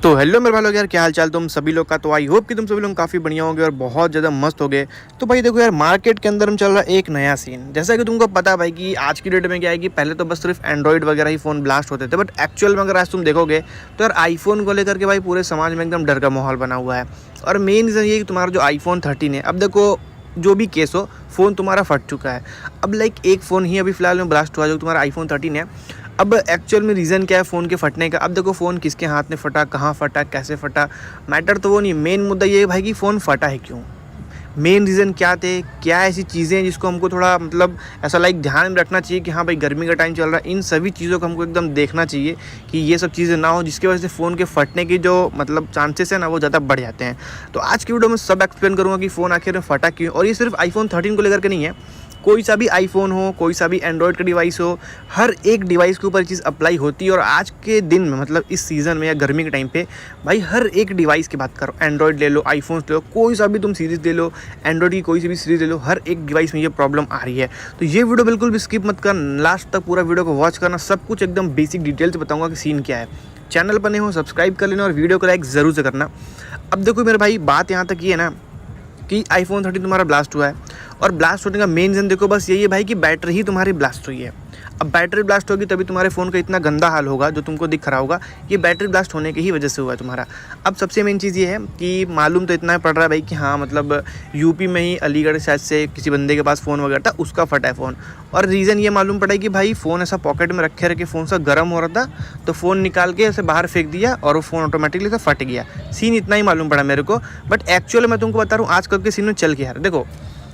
तो हेलो मेरे भाई लोग यार, क्या हाल चाल तुम सभी लोग का। तो आई होप कि तुम सभी लोग काफ़ी बढ़िया होंगे और बहुत ज़्यादा मस्त होगे। तो भाई देखो यार, मार्केट के अंदर हम चल रहा है एक नया सीन। जैसा कि तुमको पता है भाई कि आज की डेट में क्या है कि पहले तो बस सिर्फ एंड्रॉइड वगैरह ही फ़ोन ब्लास्ट होते थे, बट एक्चुअल में अगर आज तुम देखोगे तो यार आईफोन को लेकर के भाई पूरे समाज में एकदम डर का माहौल बना हुआ है। और मेन रीज़न ये कि तुम्हारा जो आईफोन 13 है, अब देखो जो भी केस हो फ़ोन तुम्हारा फट चुका है। अब लाइक एक फ़ोन ही अभी फ़िलहाल में ब्लास्ट हुआ जो तुम्हारा आईफोन 13 है। अब एक्चुअल में रीज़न क्या है फ़ोन के फटने का। अब देखो फ़ोन किसके हाथ में फटा, कहाँ फटा, कैसे फटा, मैटर तो वो नहीं। मेन मुद्दा ये है भाई कि फ़ोन फटा है क्यों, मेन रीज़न क्या थे, क्या ऐसी चीज़ें हैं जिसको हमको थोड़ा मतलब ऐसा लाइक ध्यान में रखना चाहिए कि हाँ भाई गर्मी का टाइम चल रहा है, इन सभी चीज़ों को हमको एकदम देखना चाहिए कि ये सब चीज़ें ना हो जिसकी वजह से फ़ोन के फटने की जो मतलब चांसेस है ना वो ज़्यादा बढ़ जाते हैं। तो आज की वीडियो में सब एक्सप्लेन करूँगा कि फ़ोन आखिर में फटा क्यों। और ये सिर्फ आईफोन 13 को लेकर के नहीं है, कोई सा भी आईफोन हो, कोई सा भी एंड्रॉयड का डिवाइस हो, हर एक डिवाइस के ऊपर चीज़ अप्लाई होती है। और आज के दिन में मतलब इस सीज़न में या गर्मी के टाइम पे भाई हर एक डिवाइस की बात करो, एंड्रॉयड ले लो, आईफोन ले लो, कोई सा भी तुम सीरीज़ ले लो, एंड्रॉयड की कोई सी भी सीरीज़ ले लो, हर एक डिवाइस में ये प्रॉब्लम आ रही है। तो ये वीडियो बिल्कुल भी स्किप मत करना, लास्ट तक पूरा वीडियो को वॉच करना, सब कुछ एकदम बेसिक डिटेल से बताऊँगा कि सीन क्या है। चैनल पर नहीं हो सब्सक्राइब कर लेना और वीडियो को लाइक ज़रूर से करना। अब देखो मेरे भाई, बात यहाँ तक ये है ना कि आईफोन 13 तुम्हारा ब्लास्ट हुआ है और ब्लास्ट होने का मेन रीज़न देखो बस यही है भाई कि बैटरी ही तुम्हारी ब्लास्ट हुई है। अब बैटरी ब्लास्ट होगी तभी तुम्हारे फ़ोन का इतना गंदा हाल होगा जो तुमको दिख रहा होगा, ये बैटरी ब्लास्ट होने की ही वजह से हुआ है तुम्हारा। अब सबसे मेन चीज़ ये है कि मालूम तो इतना पड़ रहा है भाई कि हाँ मतलब यूपी में ही अलीगढ़ शायद से किसी बंदे के पास फ़ोन वगैरह था, उसका फटा है फ़ोन। और रीज़न ये मालूम पड़ा है कि भाई फ़ोन ऐसा पॉकेट में रखे रखे फ़ोन सा गर्म हो रहा था तो फ़ोन निकाल के ऐसे बाहर फेंक दिया और वो फ़ोन ऑटोमेटिकली से फट गया। सीन इतना ही मालूम पड़ा मेरे को, बट एक्चुअली मैं तुमको बता रहा हूँ आजकल के सीन में चल के यार। देखो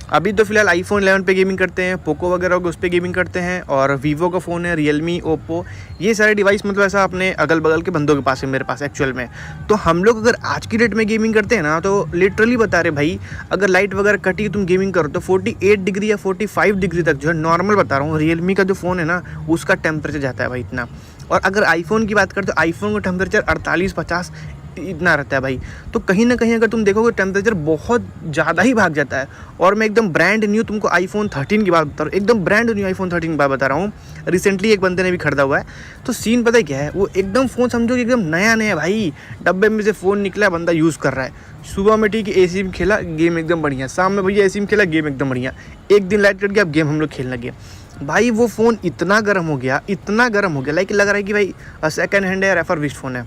अभी तो फिलहाल आईफोन 11 पे गेमिंग करते हैं, पोको वगैरह होगा उस पर गेमिंग करते हैं, और वीवो का फ़ोन है, रियलमी, ओप्पो, ये सारे डिवाइस मतलब ऐसा अपने अगल बगल के बंदों के पास है, मेरे पास एक्चुअल में। तो हम लोग अगर आज की डेट में गेमिंग करते हैं ना तो लिटरली बता रहे भाई, अगर लाइट वगैरह कटी तुम गेमिंग करो तो 48 डिग्री या 45 डिग्री तक जो है, नॉर्मल बता रहा हूँ, रियलमी का जो फ़ोन है ना उसका टेम्परेचर जाता है भाई इतना। और अगर आईफोन की बात करते तो आईफोन का टेम्परेचर 48-50 इतना रहता है भाई। तो कहीं ना कहीं अगर तुम देखोगे टेम्परेचर बहुत ज़्यादा ही भाग जाता है। और मैं एकदम ब्रांड न्यू तुमको आईफोन 13 की बात बता रहा हूँ, एकदम ब्रांड न्यू आईफोन 13 की बात बता रहा हूँ, रिसेंटली एक बंदे ने भी खरीदा हुआ है। तो सीन पता है क्या है, वो एकदम फ़ोन समझो कि एकदम नया नया भाई, डब्बे में से फ़ोन निकला, बंदा यूज़ कर रहा है। सुबह में ठीक है एसी में खेला, गेम एकदम बढ़िया, शाम में भैया एसी में खेला, गेम एकदम बढ़िया, एक दिन लाइट कट गया, अब गेम हम लोग खेलने लगे। भाई वो फ़ोन इतना गर्म हो गया, इतना गर्म हो गया, लाइक लग रहा है कि भाई सेकंड हैंड है, रेफरबिश्ड फ़ोन है।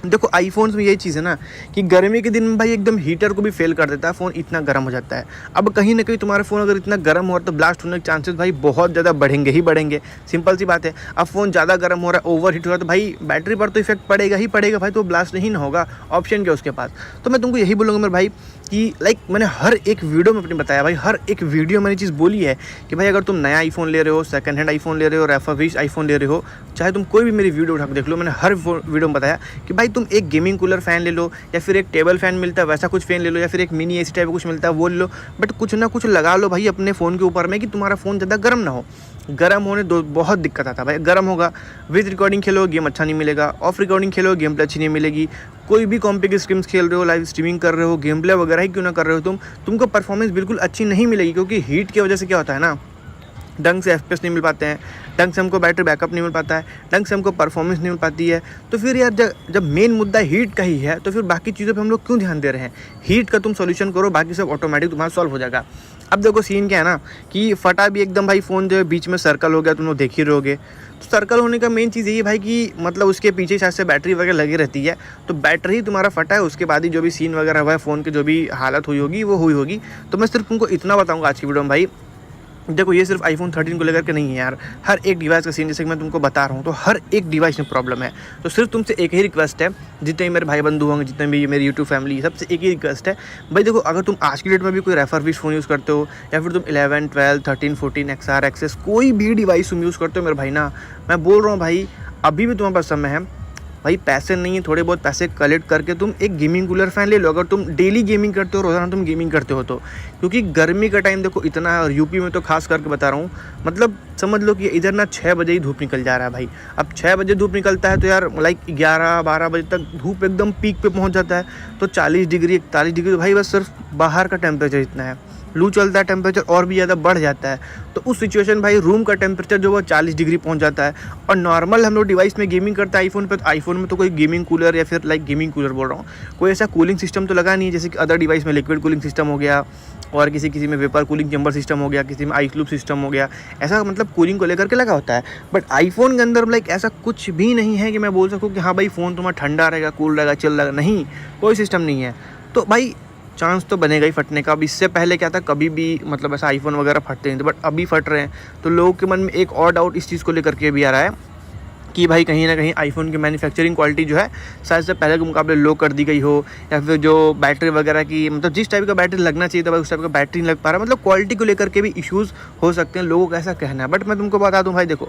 देखो आईफोन्स में यही चीज़ है ना कि गर्मी के दिन में भाई एकदम हीटर को भी फेल कर देता है, फ़ोन इतना गर्म हो जाता है। अब कहीं ना कहीं तुम्हारा फ़ोन अगर इतना गर्म हो रहा है तो ब्लास्ट होने के चांसेस भाई बहुत ज़्यादा बढ़ेंगे ही बढ़ेंगे, सिंपल सी बात है। अब फ़ोन ज़्यादा गर्म हो रहा है, ओवर हीट हो रहा है तो भाई बैटरी पर तो इफेक्ट पड़ेगा ही पड़ेगा भाई, तो ब्लास्ट नहीं ना होगा, ऑप्शन क्या उसके पास। तो मैं तुमको यही बोलूँगा मेरे भाई कि लाइक मैंने हर एक वीडियो में अपने बताया भाई, हर एक वीडियो मैंने चीज़ बोली है कि भाई अगर तुम नया आईफोन ले रहे हो, सेकंड हैंड आईफोन ले रहे हो, रेफरबिश्ड आईफोन ले रहे हो, चाहे तुम कोई भी मेरी वीडियो उठा के देख लो, मैंने हर वीडियो में बताया कि भाई तुम एक गेमिंग कूलर फ़ैन ले लो, या फिर एक टेबल फ़ैन मिलता है वैसा कुछ फ़ैन ले लो, या फिर एक मिनी एसी टाइप कुछ मिलता है वो ले लो, बट कुछ ना कुछ लगा लो भाई अपने फ़ोन के ऊपर में कि तुम्हारा फ़ोन ज़्यादा गर्म ना हो। गर्म होने दो बहुत दिक्कत आता है भाई, गर्म होगा, विद रिकॉर्डिंग खेलो गेम अच्छा नहीं मिलेगा, of recording Khelo game play अच्छी नहीं मिलेगी, कोई भी कॉम्पिटिटिव गेम्स खेल रहे हो, लाइव स्ट्रीमिंग कर रहे हो, गेम प्ले वगैरह ही क्यों ना कर रहे हो तुमको परफॉर्मेंस बिल्कुल अच्छी नहीं मिलेगी, क्योंकि हीट की वजह से क्या होता है ना, ढंग से FPS नहीं मिल पाते हैं, ढंग से हमको बैटरी बैकअप नहीं मिल पाता है, ढंग से हमको परफॉर्मेंस नहीं मिल पाती है। तो फिर यार जब मेन मुद्दा हीट का ही है तो फिर बाकी चीज़ों पे हम लोग क्यों ध्यान दे रहे हैं। हीट का तुम सॉल्यूशन करो, बाकी सब ऑटोमेटिक तुम्हारा सॉल्व हो जाएगा। अब देखो सीन क्या है ना कि फटा भी एकदम भाई फ़ोन जो है बीच में सर्कल हो गया, तुम लोग देख ही रहोगे। तो सर्कल होने का मेन चीज़ यही है भाई कि मतलब उसके पीछे शायद से बैटरी वगैरह लगी रहती है, तो बैटरी ही तुम्हारा फटा है, उसके बाद ही जो भी सीन वगैरह हुआ है, फ़ोन की जो भी हालत हुई होगी वो हुई होगी। तो मैं सिर्फ तुमको इतना बताऊँगा आज की वीडियो में भाई। देखो ये सिर्फ आईफोन 13 को लेकर के नहीं है यार, हर एक डिवाइस का सीन जैसे कि मैं तुमको बता रहा हूँ, तो हर एक डिवाइस में प्रॉब्लम है। तो सिर्फ तुमसे एक ही रिक्वेस्ट है, जितने भी मेरे भाई बंधु होंगे, जितने भी मेरी यूट्यूब फैमिली, सबसे एक ही रिक्वेस्ट है भाई। देखो अगर तुम आज की डेट में भी कोई रेफरबिश्ड फ़ोन यूज़ करते हो, या फिर तुम 11, 12, 13, 14 XR, एक्सेस कोई भी डिवाइस तुम यूज़ करते हो मेरे भाई ना, मैं बोल रहा हूँ भाई अभी भी तुम्हारे पास समय है भाई, पैसे नहीं है, थोड़े बहुत पैसे कलेक्ट करके तुम एक गेमिंग कूलर फ़ैन ले लो, अगर तुम डेली गेमिंग करते हो, रोज़ाना तुम गेमिंग करते हो तो। क्योंकि गर्मी का टाइम देखो इतना है, और यूपी में तो खास करके बता रहा हूँ, मतलब समझ लो कि इधर ना 6 बजे ही धूप निकल जा रहा है भाई। अब 6 बजे धूप निकलता है तो यार लाइक 11-12 बजे तक धूप एकदम पीक पे पहुँच जाता है, तो 40 डिग्री 41 डिग्री तो भाई बस सिर्फ बाहर का टेम्परेचर इतना है। लू चलता है, टेम्परेचर और भी ज़्यादा बढ़ जाता है। तो उस सिचुएशन भाई रूम का टेम्परेचर जो वो 40 डिग्री पहुंच जाता है। और नॉर्मल हम लोग डिवाइस में गेमिंग करते हैं आईफोन पे, तो आईफोन में तो कोई गेमिंग कूलर या फिर लाइक गेमिंग कूलर बोल रहा हूँ, कोई ऐसा कूलिंग सिस्टम तो लगा नहीं है जैसे कि अदर डिवाइस में लिक्विड कूलिंग सिस्टम हो गया, और किसी में वेपर कूलिंग चैम्बर सिस्टम हो गया, किसी में आइस लूप सिस्टम हो गया, ऐसा मतलब कूलिंग को लेकर के लगा होता है। बट आईफोन के अंदर लाइक ऐसा कुछ भी नहीं है कि मैं बोल सकूँ कि हाँ भाई फ़ोन तुम्हारा ठंडा रहेगा, कूल रहेगा, चिल रहेगा, नहीं, कोई सिस्टम नहीं है। तो भाई चांस तो बनेगा ही फटने का। अब इससे पहले क्या था, कभी भी मतलब ऐसा आईफोन वगैरह फटते नहीं थे, बट अभी फट रहे हैं। तो लोगों के मन में एक और डाउट इस चीज़ को लेकर के भी आ रहा है कि भाई कहीं ना कहीं आईफोन की मैन्युफैक्चरिंग क्वालिटी जो है शायद से पहले के मुकाबले लो कर दी गई हो, या फिर जो बैटरी वगैरह की मतलब जिस टाइप का बैटरी लगना चाहिए था भाई उस टाइप का बैटरी नहीं लग पा रहा, मतलब क्वालिटी को लेकर के भी इश्यूज़ हो सकते हैं, लोगों का ऐसा कहना है। बट मैं तुमको बता दूं भाई, देखो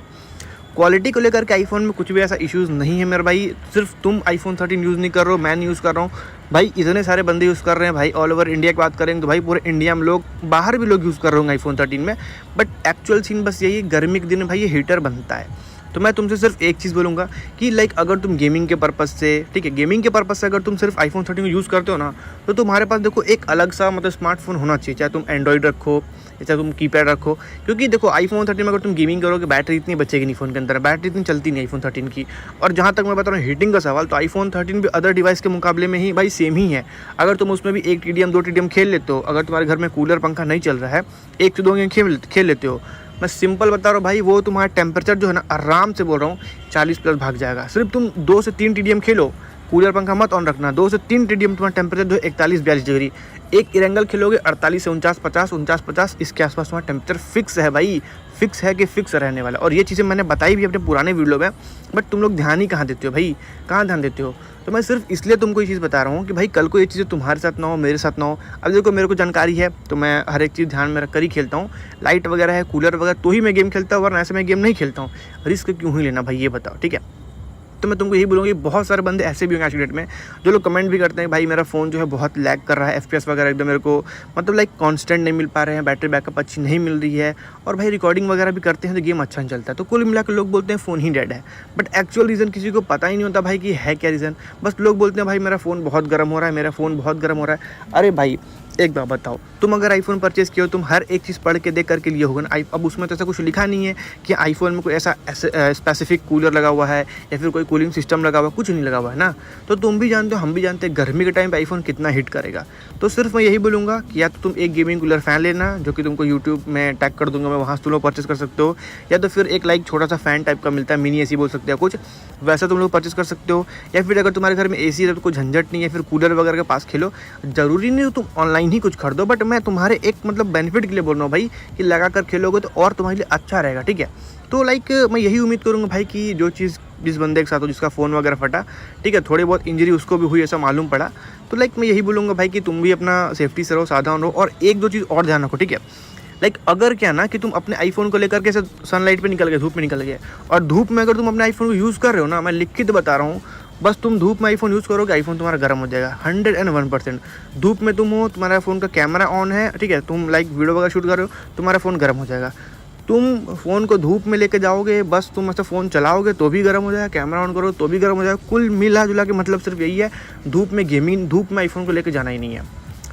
क्वालिटी को लेकर के आईफोन में कुछ भी ऐसा इश्यूज़ नहीं है मेरे भाई। सिर्फ तुम आईफोन 13 यूज़ नहीं कर रहे हो, मैं नहीं यूज़ कर रहा हूँ भाई, इतने सारे बंदे यूज़ कर रहे हैं भाई। ऑल ओवर इंडिया की बात करेंगे तो भाई पूरे इंडिया में लोग, बाहर भी लोग यूज़ कर रहे होंगे आईफोन 13 में। बट एक्चुअल सीन बस यही, गर्मी के दिन में भाई ये हीटर बनता है। तो मैं तुमसे सिर्फ एक चीज़ बोलूँगा कि लाइक अगर तुम गेमिंग के पर्पज़ से, ठीक है, गेमिंग के पर्पज़ से अगर तुम सिर्फ आईफोन 13 यूज़ करते हो ना, तो तुम्हारे पास देखो एक अलग सा मतलब स्मार्टफोन होना चाहिए, चाहे तुम एंड्रॉइड रखो या चाहे तुम कीपैड रखो। क्योंकि देखो आईफोन 13 में अगर तुम गेमिंग करोगे बैटरी इतनी बचेगी नहीं फ़ोन के अंदर, बैटरी इतनी चलती नहीं आईफोन 13 की। और जहाँ तक मैं बता रहा हूँ हीटिंग का सवाल, तो आईफोन 13 भी अदर डिवाइस के मुकाबले में ही भाई सेम ही है। अगर तुम उसमें भी 1 TDM 2 TDM खेल लेते हो, अगर तुम्हारे घर में कूलर पंखा नहीं चल रहा है, 1 से 2 गेम खेल लेते हो, मैं सिंपल बता रहा हूँ भाई, वो तुम्हारा टेम्परेचर जो है ना, आराम से बोल रहा हूँ 40 प्लस भाग जाएगा। सिर्फ तुम 2 से 3 TDM खेलो, कूलर पंखा मत ऑन रखना, 2 से 3 TDM तुम्हारा टेम्परेचर जो है 41-42 डिग्री। एक इरेंगल खेलोगे 48 से 49-50 इसके आसपास तुम्हारा टेम्परेचर फिक्स है भाई, फिक्स है कि फिक्स रहने वाला। और ये चीज़ें मैंने बताई भी अपने पुराने वीडियो में, बट तुम लोग ध्यान ही कहाँ देते हो भाई, कहाँ ध्यान देते हो। तो मैं सिर्फ इसलिए तुमको ये चीज़ बता रहा हूँ कि भाई कल को ये चीज़ें तुम्हारे साथ ना हो, मेरे साथ ना हो। अब देखो मेरे को जानकारी है तो मैं हर एक चीज़ ध्यान में रख कर ही खेलता हूँ। लाइट वगैरह है, कूलर वगैरह तो ही मैं गेम खेलता हूँ, वरना ऐसे मैं गेम नहीं खेलता हूँ। रिस्क क्यों ही लेना भाई, ये बताओ, ठीक है। तो मैं तुमको यही बोलूँगी, बहुत सारे बंदे ऐसे भी होंगे आज की डेट में जो लोग कमेंट भी करते हैं भाई मेरा फ़ोन जो है बहुत लैग कर रहा है, FPS वगैरह एकदम मेरे को मतलब लाइक कांस्टेंट नहीं मिल पा रहे हैं, बैटरी बैकअप अच्छी नहीं मिल रही है, और भाई रिकॉर्डिंग वगैरह भी करते हैं तो गेम अच्छा नहीं चलता है। तो कुल मिलाकर लोग बोलते हैं फ़ोन ही डेड है। बट एक्चुअल रीज़न किसी को पता ही नहीं होता भाई कि है क्या रीज़न। बस लोग बोलते हैं भाई मेरा फ़ोन बहुत गर्म हो रहा है, मेरा फ़ोन बहुत गर्म हो रहा है। अरे भाई एक बात बताओ, तुम अगर आईफोन परचेस किया हो, तुम हर एक चीज़ पढ़ के देख करके लिए होगा ना। अब उसमें तो ऐसा कुछ लिखा नहीं है कि आईफोन में कोई ऐसा स्पेसिफिक कूलर लगा हुआ है या फिर कोई कूलिंग सिस्टम लगा हुआ है, कुछ नहीं लगा हुआ है ना। तो तुम भी जानते हो, हम भी जानते हैं गर्मी के टाइम पे आईफोन कितना हिट करेगा। तो सिर्फ मैं यही बोलूँगा कि या तो तुम एक गेमिंग कूलर फ़ैन लेना, जो कि तुमको यूट्यूब में टैग कर दूंगा मैं, वहाँ से तुम लोग परचेस कर सकते हो। या तो फिर एक लाइक छोटा सा फ़ैन टाइप का मिलता है, मिनी AC बोल सकते हो कुछ, वैसा तुम लोग परचेस कर सकते हो। या फिर अगर तुम्हारे घर में AC है तो कोई झंझट नहीं है, फिर कूलर वगैरह के पास खेलो। ज़रूरी नहीं तुम ऑनलाइन ही कुछ खरीदो, बट मैं तुम्हारे एक मतलब बेनिफिट के लिए बोल रहा हूँ भाई कि लगा कर खेलोगे तो और तुम्हारे लिए अच्छा रहेगा, ठीक है। तो लाइक मैं यही उम्मीद करूँगा भाई कि जो चीज़ जिस बंदे के साथ हो जिसका फ़ोन वगैरह फटा, ठीक है, थोड़ी बहुत इंजरी उसको भी हुई ऐसा मालूम पड़ा, तो लाइक मैं यही बोलूँगा भाई कि तुम भी अपना सेफ्टी से रहो, सावधान रहो। और एक दो चीज़ और ध्यान रखो, ठीक है। लाइक अगर क्या ना कि तुम अपने आईफोन को लेकर के सनलाइट पे निकल गए, धूप में निकल गए, और धूप में अगर तुम अपने आईफोन को यूज़ कर रहे हो ना, मैं लिखित बता रहा हूँ, बस तुम धूप में आईफोन यूज़ करोगे, आईफोन तुम्हारा गर्म हो जाएगा 101%। धूप में तुम हो, तुम्हारा फ़ोन का कैमरा ऑन है, ठीक है, तुम लाइक वीडियो वगैरह शूट कर रहे हो, तुम्हारा फ़ोन गर्म हो जाएगा। तुम फ़ोन को धूप में लेके जाओगे, बस तुम ऐसा फ़ोन चलाओगे तो भी गर्म हो जाएगा, कैमरा ऑन करो तो भी गर्म हो जाएगा। कुल मिला जुला के मतलब सिर्फ यही है, धूप में गेमिंग, धूप में आईफोन को लेके जाना ही नहीं है।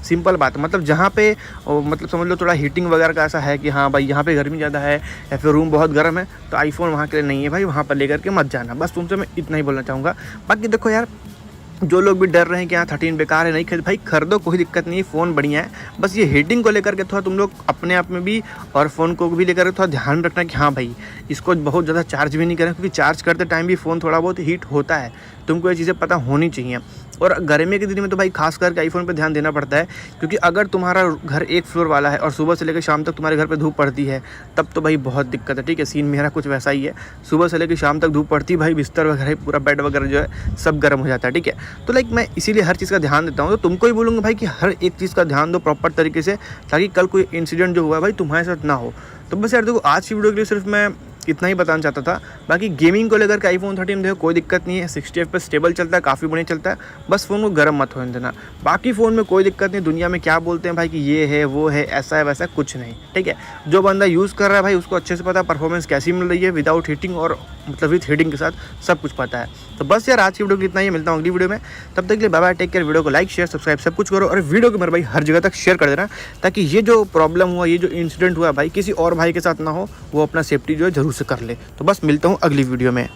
सिंपल बात, मतलब जहाँ पे मतलब समझ लो थोड़ा हीटिंग वगैरह का ऐसा है कि हाँ भाई यहाँ पे गर्मी ज़्यादा है या फिर रूम बहुत गर्म है, तो आईफोन वहाँ के लिए नहीं है भाई, वहाँ पर लेकर के मत जाना। बस तुमसे मैं इतना ही बोलना चाहूँगा। बाकी देखो यार, जो लोग भी डर रहे हैं कि यहाँ 13 बेकार है, नहीं खरीद, भाई खरीदो, कोई दिक्कत नहीं है, फ़ोन बढ़िया है। बस ये हीटिंग को लेकर के थोड़ा तुम लोग अपने आप में भी और फ़ोन को भी लेकर थोड़ा ध्यान रखना कि हाँ भाई इसको बहुत ज़्यादा चार्ज भी नहीं करें, क्योंकि चार्ज करते टाइम भी फ़ोन थोड़ा बहुत हीट होता है, तुमको ये चीज़ें पता होनी चाहिए। और गर्मी के दिन में तो भाई खास करके आईफोन पे ध्यान देना पड़ता है, क्योंकि अगर तुम्हारा घर एक फ्लोर वाला है और सुबह से लेकर शाम तक तुम्हारे घर पे धूप पड़ती है, तब तो भाई बहुत दिक्कत है, ठीक है। सीन मेरा कुछ वैसा ही है, सुबह से लेकर शाम तक धूप पड़ती है भाई, बिस्तर वगैरह पूरा बेड वगैरह जो है सब गर्म हो जाता है, ठीक है। तो लाइक मैं इसीलिए हर चीज़ का ध्यान देता हूँ। तो तुमको ही बोलूँगा भाई कि हर एक चीज़ का ध्यान दो प्रॉपर तरीके से, ताकि कल कोई इंसिडेंट जो हुआ है भाई तुम्हारे साथ ना हो। तो बस यार देखो, आज की वीडियो के लिए सिर्फ मैं इतना ही बताना चाहता था। बाकी गेमिंग को लेकर के आईफोन 13 देखो कोई दिक्कत नहीं है, 60 FPS स्टेबल चलता है, काफ़ी बढ़िया चलता है। बस फ़ोन को गर्म मत होने देना। बाकी फ़ोन में कोई दिक्कत नहीं, दुनिया में क्या बोलते हैं भाई कि ये है वो है, ऐसा है वैसा, कुछ नहीं, ठीक है। जो बंदा यूज़ कर रहा है भाई उसको अच्छे से पता परफॉर्मेंस कैसी मिल रही है विदाउट हीटिंग और मतलब विथ हेडिंग के साथ सब कुछ पता है। तो बस यार आज की वीडियो को इतना ही, मिलता हूँ अगली वीडियो में। तब तक के लिए bye bye, take care. Video को लाइक शेयर सब्सक्राइब सब कुछ करो और वीडियो को मेरे भाई हर जगह तक शेयर कर देना, ताकि ये जो प्रॉब्लम हुआ, ये जो इंसिडेंट हुआ भाई किसी और भाई के साथ ना हो, वो अपना सेफ्टी जो है जरूर से कर ले। तो बस मिलता हूँ अगली वीडियो में।